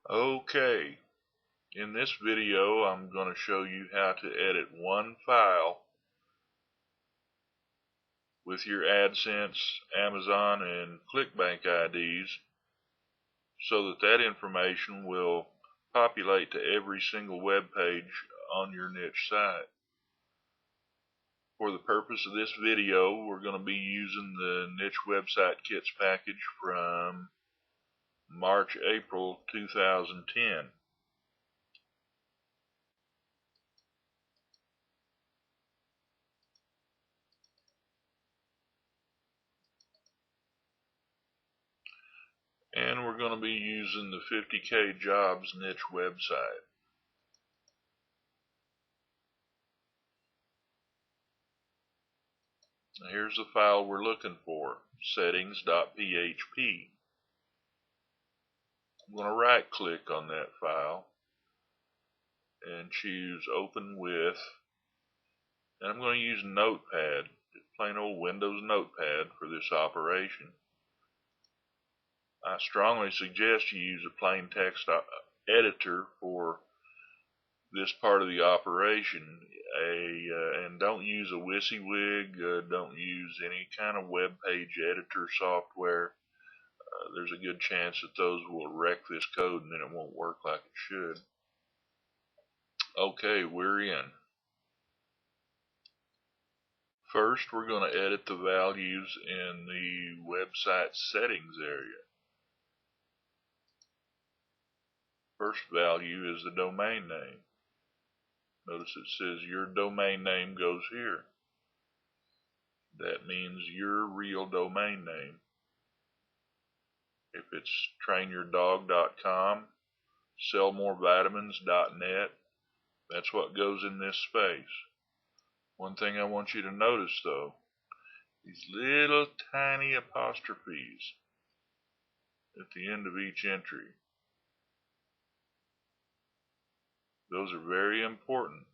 Okay, in this video I'm going to show you how to edit one file with your AdSense, Amazon, and ClickBank IDs so that information will populate to every single web page on your niche site. For the purpose of this video, we're going to be using the Niche Website Kits package from March-April 2010. And we're going to be using the 50K Jobs niche website. Here's the file we're looking for, settings.php. I'm going to right click on that file and choose Open With, and I'm going to use Notepad, plain old Windows Notepad, for this operation. I strongly suggest you use a plain text editor for this part of the operation, and don't use a WYSIWYG, don't use any kind of web page editor software. There's a good chance that those will wreck this code and then it won't work like it should. Okay, we're in. First, we're going to edit the values in the website settings area. First value is the domain name. Notice it says your domain name goes here. That means your real domain name. If it's trainyourdog.com, sellmorevitamins.net, that's what goes in this space. One thing I want you to notice though, these little tiny apostrophes at the end of each entry. Those are very important.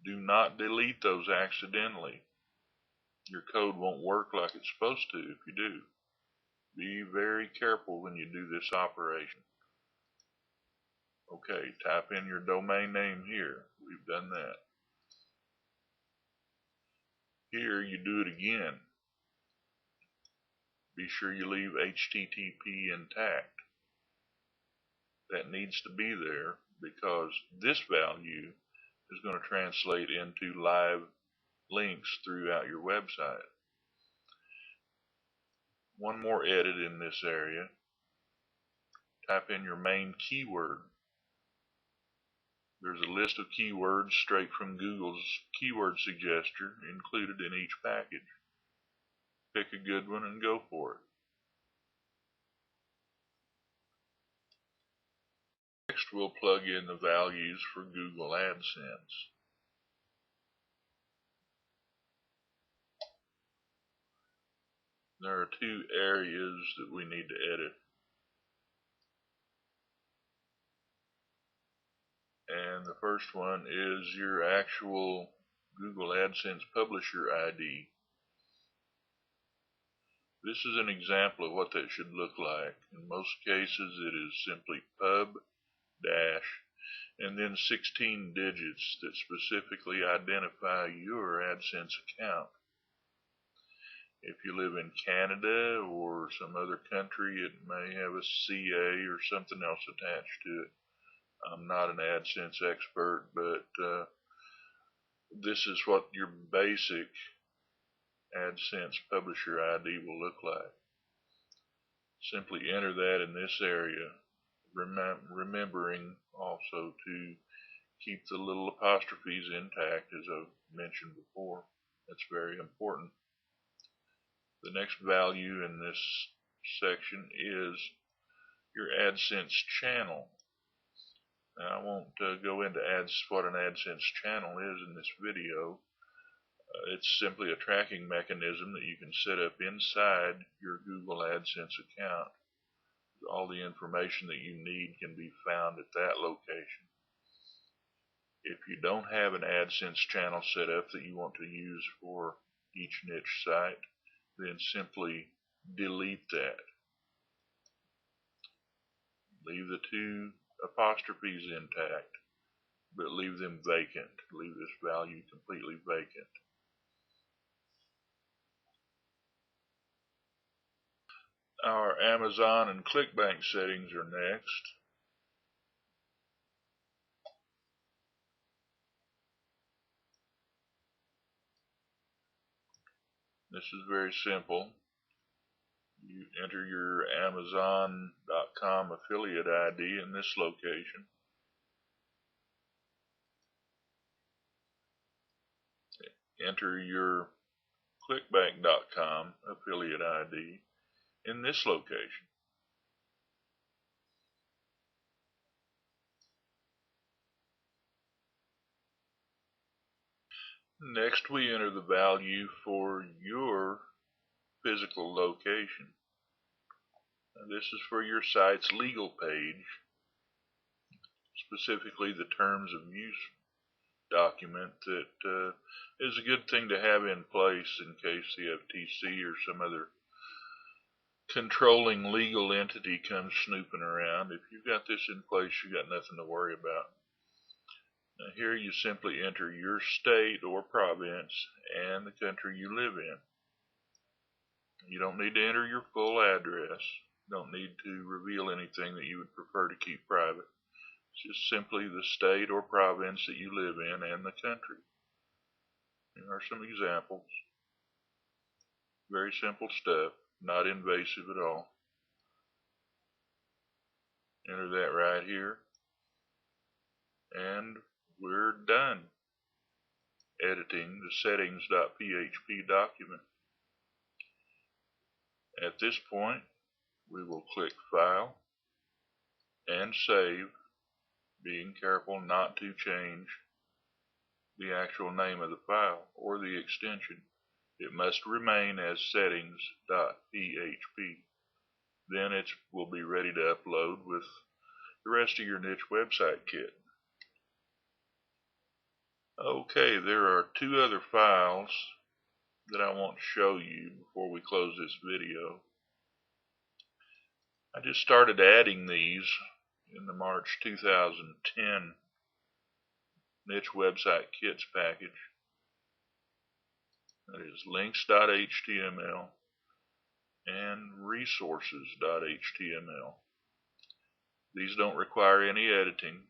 Do not delete those accidentally. Your code won't work like it's supposed to if you do. Be very careful when you do this operation. Okay, type in your domain name here. We've done that. Here you do it again. Be sure you leave HTTP intact. That needs to be there because this value is going to translate into live links throughout your website. One more edit in this area. Type in your main keyword. There's a list of keywords straight from Google's keyword suggester included in each package. Pick a good one and go for it. Next, we'll plug in the values for Google AdSense. There are two areas that we need to edit. And the first one is your actual Google AdSense Publisher ID. This is an example of what that should look like. In most cases it is simply pub dash and then 16 digits that specifically identify your AdSense account. If you live in Canada or some other country, it may have a CA or something else attached to it. I'm not an AdSense expert, but this is what your basic AdSense Publisher ID will look like. Simply enter that in this area, remembering also to keep the little apostrophes intact, as I've mentioned before. That's very important. The next value in this section is your AdSense channel. Now, I won't go into what an AdSense channel is in this video. It's simply a tracking mechanism that you can set up inside your Google AdSense account. All the information that you need can be found at that location. If you don't have an AdSense channel set up that you want to use for each niche site, then simply delete that. Leave the two apostrophes intact, but leave them vacant. Leave this value completely vacant. Our Amazon and ClickBank settings are next. This is very simple. You enter your Amazon.com affiliate ID in this location. Enter your ClickBank.com affiliate ID in this location. Next, we enter the value for your physical location. Now, this is for your site's legal page, specifically the terms of use document that is a good thing to have in place in case the FTC or some other controlling legal entity comes snooping around. If you've got this in place, you've got nothing to worry about. Now, here you simply enter your state or province and the country you live in. You don't need to enter your full address. You don't need to reveal anything that you would prefer to keep private. It's just simply the state or province that you live in and the country. Here are some examples. Very simple stuff, not invasive at all. Enter that right here, and we're done editing the settings.php document. At this point, we will click File and Save, being careful not to change the actual name of the file or the extension. It must remain as settings.php. Then it will be ready to upload with the rest of your niche website kit. Okay, there are two other files that I want to show you before we close this video. I just started adding these in the March 2010 niche website kits package. That is links.html and resources.html. These don't require any editing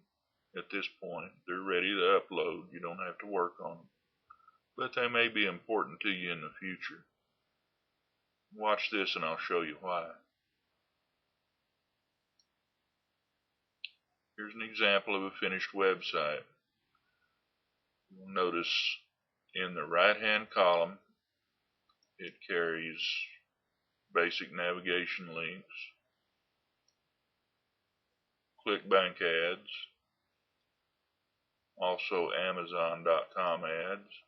at this point. They're ready to upload. You don't have to work on them. But they may be important to you in the future. Watch this and I'll show you why. Here's an example of a finished website. You'll notice in the right-hand column it carries basic navigation links, ClickBank ads, also Amazon.com ads,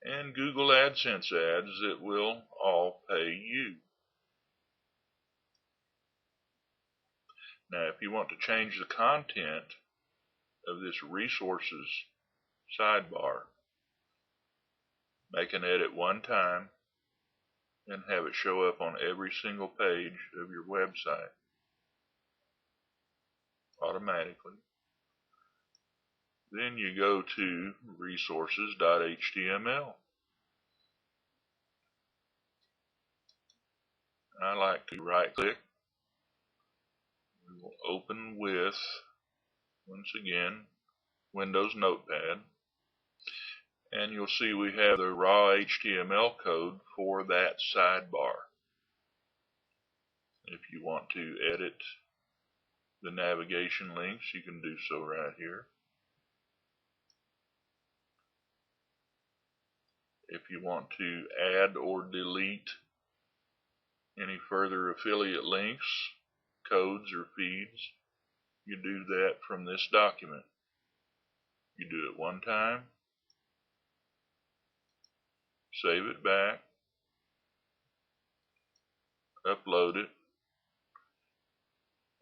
and Google AdSense ads that will all pay you. Now, if you want to change the content of this resources sidebar, make an edit one time and have it show up on every single page of your website automatically. Then you go to resources.html. I like to right click. We will open with, once again, Windows Notepad. And you'll see we have the raw HTML code for that sidebar. If you want to edit the navigation links, you can do so right here. If you want to add or delete any further affiliate links, codes, or feeds, you do that from this document. You do it one time, save it back, upload it,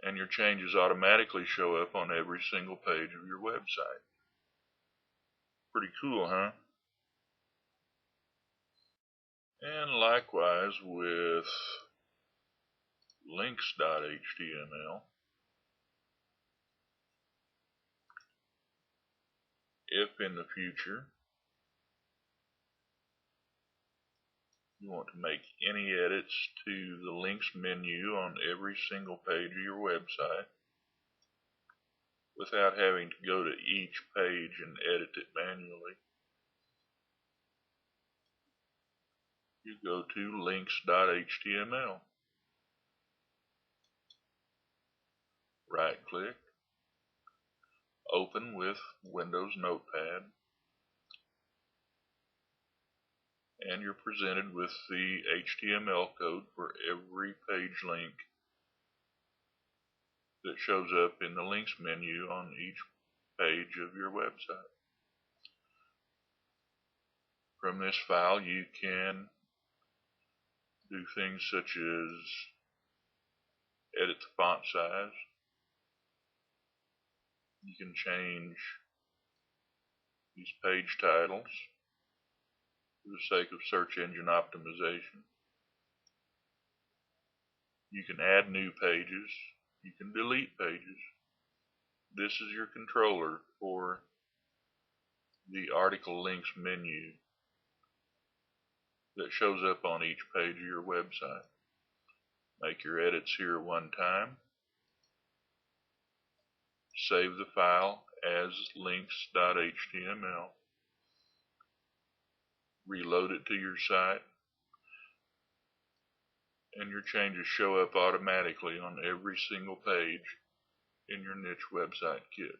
and your changes automatically show up on every single page of your website. Pretty cool, huh? And likewise with links.html. if in the future you want to make any edits to the links menu on every single page of your website without having to go to each page and edit it manually, you go to links.html. Right click, open with Windows Notepad, and you're presented with the HTML code for every page link that shows up in the links menu on each page of your website. From this file you can do things such as edit the font size. You can change these page titles for the sake of search engine optimization. You can add new pages. You can delete pages. This is your controller for the article links menu that shows up on each page of your website. Make your edits here one time. Save the file as links.html. Reload it to your site, and your changes show up automatically on every single page in your niche website kit.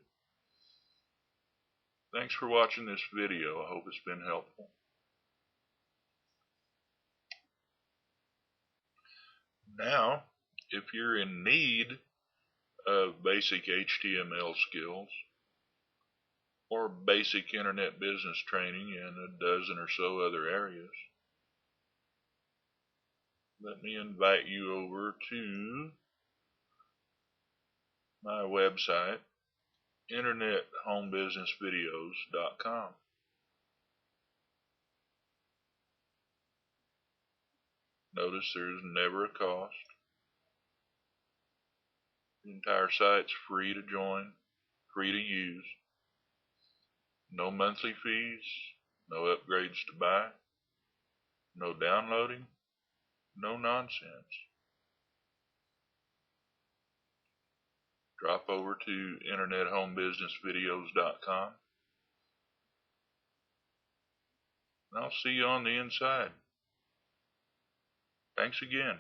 Thanks for watching this video. I hope it's been helpful. Now, if you're in need of basic HTML skills or basic internet business training in a dozen or so other areas, let me invite you over to my website, internethomebusinessvideos.com. Notice there's never a cost. The entire site's free to join, free to use. No monthly fees, no upgrades to buy, no downloading, no nonsense. Drop over to internethomebusinessvideos.com, and I'll see you on the inside. Thanks again.